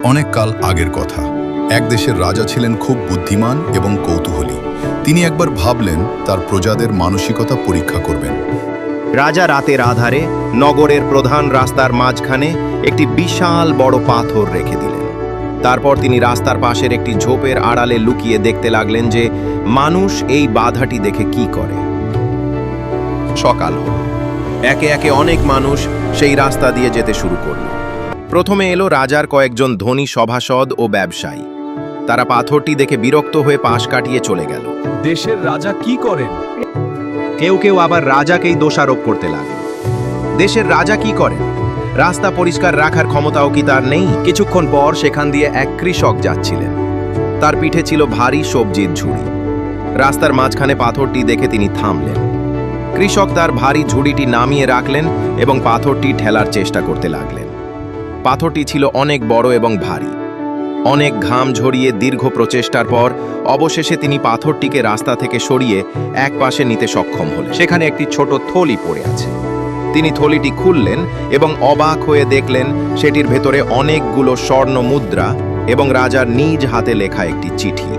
অনেক কাল আগের কথা। এক দেশের রাজা ছিলেন খুব বুদ্ধিমান এবং কৌতূহলী। তিনি একবার ভাবলেন তার প্রজাদের মানসিকতা পরীক্ষা করবেন। রাজা রাতের আধারে নগরের প্রধান রাস্তার মাঝখানে একটি বিশাল বড় পাথর রেখে দিলেন। তারপর তিনি রাস্তার পাশের একটি ঝোপের আড়ালে লুকিয়ে দেখতে লাগলেন যে মানুষ এই বাধাটি দেখে কি করে। সকাল হল। একে একে অনেক মানুষ সেই রাস্তা দিয়ে যেতে শুরু করল। প্রথমে এলো রাজার কয়েকজন ধনী সভাসদ ও ব্যবসায়ী। তারা পাথরটি দেখে বিরক্ত হয়ে পাশ কাটিয়ে চলে গেল। দেশের রাজা কি করেন? কেউ কেউ আবার রাজাকেই দোষারোপ করতে লাগল। দেশের রাজা কি করেন? রাস্তা পরিষ্কার রাখার ক্ষমতাও কি তার নেই? কিছুক্ষণ পর সেখান দিয়ে এক কৃষক যাচ্ছিলেন। তার পিঠে ছিল ভারী সবজির ঝুড়ি। রাস্তার মাঝখানে পাথরটি দেখে তিনি থামলেন। কৃষক তার ভারী ঝুড়িটি নামিয়ে রাখলেন এবং পাথরটি ঠেলার চেষ্টা করতে লাগলেন। পাথরটি ছিল অনেক বড় এবং ভারী। অনেক ঘাম ঝরিয়ে দীর্ঘ প্রচেষ্টার পর অবশেষে তিনি পাথরটিকে রাস্তা থেকে সরিয়ে এক পাশে নিতে সক্ষম হলেন। সেখানে একটি ছোট থলি পড়ে আছে। তিনি থলিটি খুললেন এবং অবাক হয়ে দেখলেন সেটির ভেতরে অনেকগুলো স্বর্ণ মুদ্রা এবং রাজার নিজ হাতে লেখা একটি চিঠি।